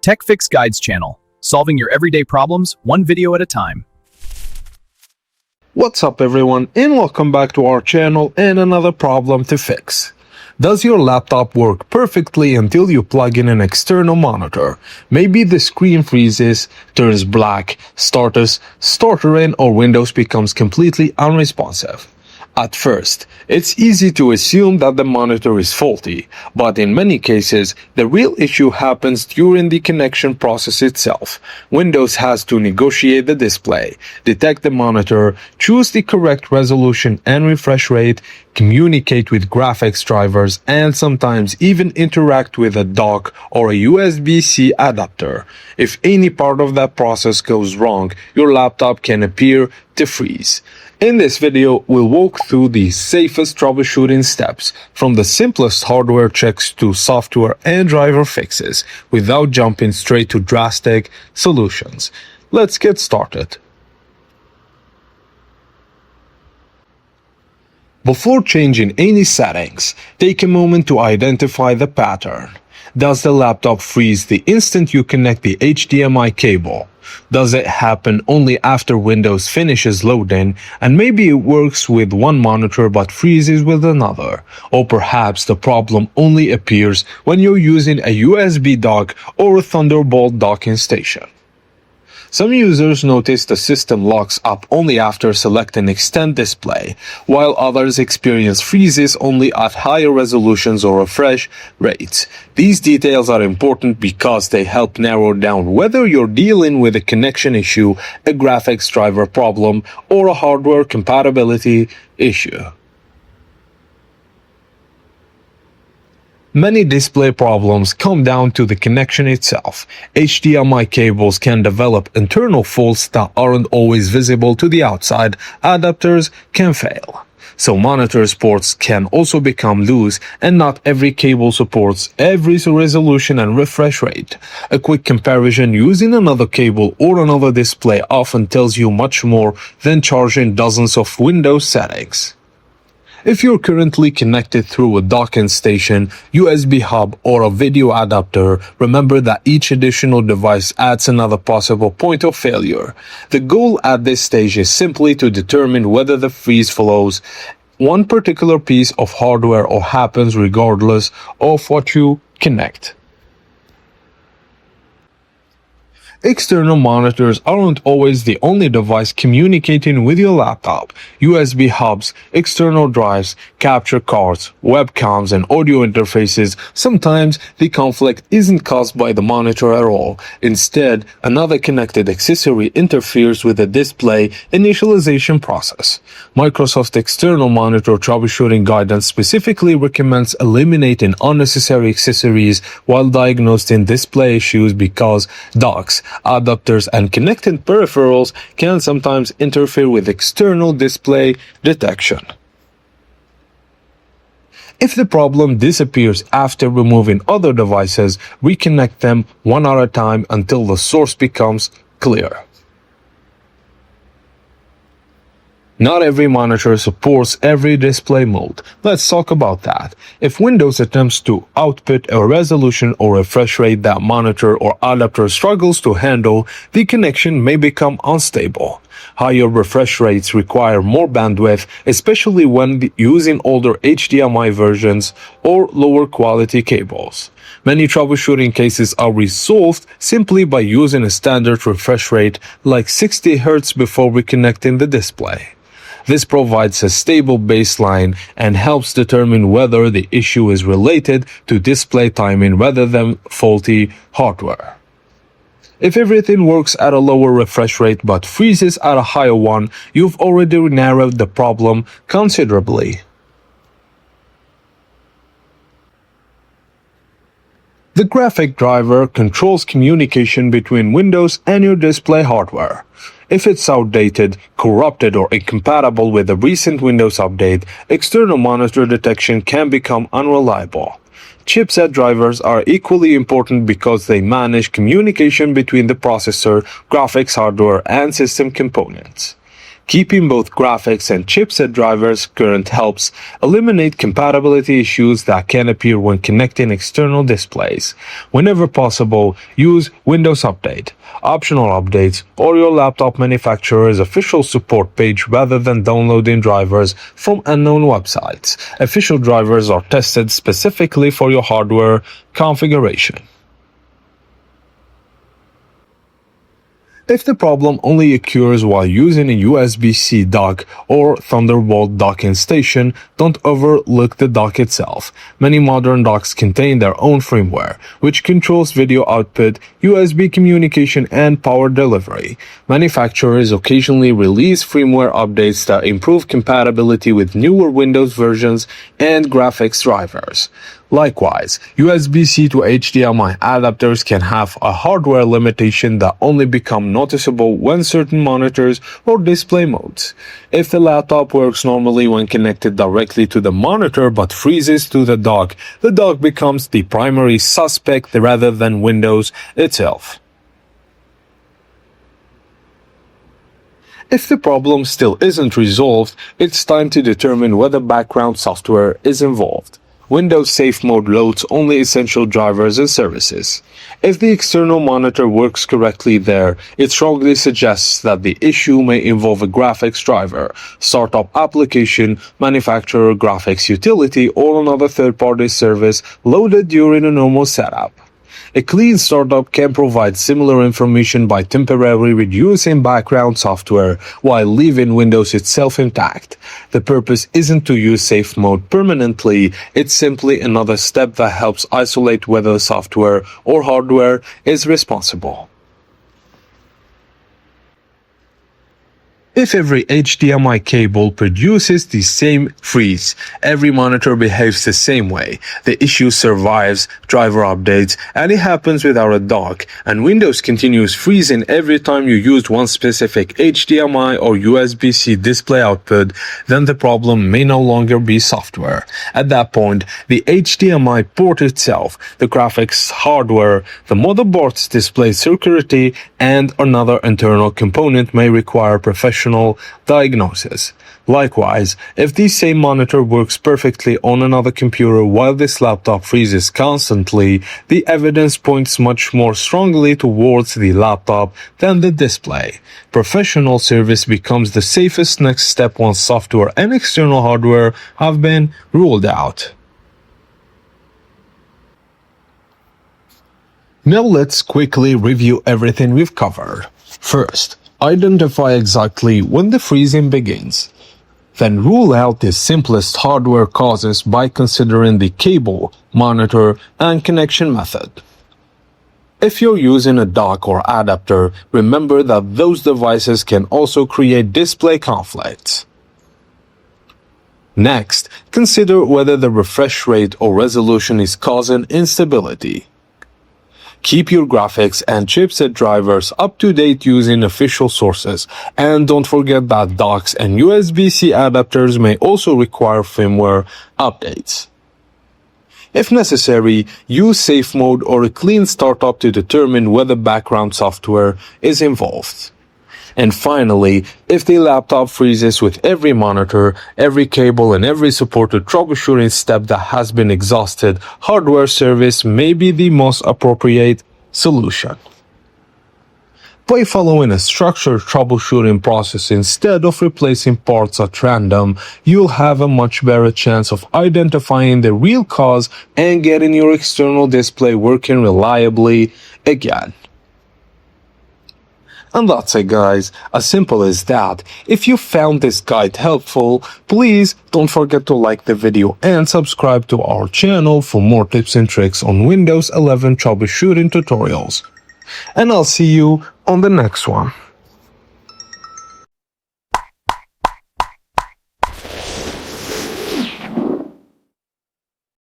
TechFix Guides channel, solving your everyday problems one video at a time. What's up everyone, and welcome back to our channel and another problem to fix. Does your laptop work perfectly until you plug in an external monitor? Maybe the screen freezes, turns black, stutters, stuttering, or Windows becomes completely unresponsive. At first, it's easy to assume that the monitor is faulty, but in many cases, the real issue happens during the connection process itself. Windows has to negotiate the display, detect the monitor, choose the correct resolution and refresh rate, communicate with graphics drivers, and sometimes even interact with a dock or a USB-C adapter. If any part of that process goes wrong, your laptop can appear to freeze. In this video, we'll walk through the safest troubleshooting steps, from the simplest hardware checks to software and driver fixes, without jumping straight to drastic solutions. Let's get started. Before changing any settings, take a moment to identify the pattern. Does the laptop freeze the instant you connect the HDMI cable? Does it happen only after Windows finishes loading, and maybe it works with one monitor but freezes with another? Or perhaps the problem only appears when you're using a USB dock or a Thunderbolt docking station. Some users notice the system locks up only after selecting Extend Display, while others experience freezes only at higher resolutions or refresh rates. These details are important because they help narrow down whether you're dealing with a connection issue, a graphics driver problem, or a hardware compatibility issue. Many display problems come down to the connection itself. HDMI cables can develop internal faults that aren't always visible to the outside. Adapters can fail. So monitor ports can also become loose, and not every cable supports every resolution and refresh rate. A quick comparison using another cable or another display often tells you much more than charging dozens of Windows settings. If you're currently connected through a docking station, USB hub, or a video adapter, remember that each additional device adds another possible point of failure. The goal at this stage is simply to determine whether the freeze follows one particular piece of hardware or happens regardless of what you connect. External monitors aren't always the only device communicating with your laptop. USB hubs, external drives, capture cards, webcams, and audio interfaces. Sometimes the conflict isn't caused by the monitor at all. Instead, another connected accessory interferes with the display initialization process. Microsoft External Monitor Troubleshooting Guidance specifically recommends eliminating unnecessary accessories while diagnosing display issues because docks, adapters, and connected peripherals can sometimes interfere with external display detection. If the problem disappears after removing other devices, reconnect them one at a time until the source becomes clear. Not every monitor supports every display mode. Let's talk about that. If Windows attempts to output a resolution or refresh rate that monitor or adapter struggles to handle, the connection may become unstable. Higher refresh rates require more bandwidth, especially when using older HDMI versions or lower quality cables. Many troubleshooting cases are resolved simply by using a standard refresh rate like 60 Hz before reconnecting the display. This provides a stable baseline and helps determine whether the issue is related to display timing rather than faulty hardware. If everything works at a lower refresh rate but freezes at a higher one, you've already narrowed the problem considerably. The graphic driver controls communication between Windows and your display hardware. If it's outdated, corrupted, or incompatible with a recent Windows update, external monitor detection can become unreliable. Chipset drivers are equally important because they manage communication between the processor, graphics hardware, and system components. Keeping both graphics and chipset drivers current helps eliminate compatibility issues that can appear when connecting external displays. Whenever possible, use Windows Update, optional updates, or your laptop manufacturer's official support page rather than downloading drivers from unknown websites. Official drivers are tested specifically for your hardware configuration. If the problem only occurs while using a USB-C dock or Thunderbolt docking station, don't overlook the dock itself. Many modern docks contain their own firmware, which controls video output, USB communication, and power delivery. Manufacturers occasionally release firmware updates that improve compatibility with newer Windows versions and graphics drivers. Likewise, USB-C to HDMI adapters can have a hardware limitation that only become noticeable when certain monitors or display modes. If the laptop works normally when connected directly to the monitor but freezes to the dock becomes the primary suspect rather than Windows itself. If the problem still isn't resolved, it's time to determine whether background software is involved. Windows Safe Mode loads only essential drivers and services. If the external monitor works correctly there, it strongly suggests that the issue may involve a graphics driver, startup application, manufacturer graphics utility, or another third-party service loaded during a normal setup. A clean startup can provide similar information by temporarily reducing background software while leaving Windows itself intact. The purpose isn't to use safe mode permanently, it's simply another step that helps isolate whether software or hardware is responsible. If every HDMI cable produces the same freeze, every monitor behaves the same way, the issue survives driver updates, and it happens without a dock, and Windows continues freezing every time you use one specific HDMI or USB-C display output, then the problem may no longer be software. At that point, the HDMI port itself, the graphics hardware, the motherboard's display circuitry, and another internal component may require professional diagnosis. Likewise, if the same monitor works perfectly on another computer while this laptop freezes constantly, the evidence points much more strongly towards the laptop than the display. Professional service becomes the safest next step once software and external hardware have been ruled out. Now let's quickly review everything we've covered. First, identify exactly when the freezing begins. Then rule out the simplest hardware causes by considering the cable, monitor, and connection method. If you're using a dock or adapter, remember that those devices can also create display conflicts. Next, consider whether the refresh rate or resolution is causing instability. Keep your graphics and chipset drivers up to date using official sources, and don't forget that docks and USB-C adapters may also require firmware updates. If necessary, use safe mode or a clean startup to determine whether background software is involved. And finally, if the laptop freezes with every monitor, every cable, and every supported troubleshooting step that has been exhausted, hardware service may be the most appropriate solution. By following a structured troubleshooting process instead of replacing parts at random, you'll have a much better chance of identifying the real cause and getting your external display working reliably again. And that's it, guys. As simple as that. If you found this guide helpful, please don't forget to like the video and subscribe to our channel for more tips and tricks on Windows 11 troubleshooting tutorials. And I'll see you on the next one.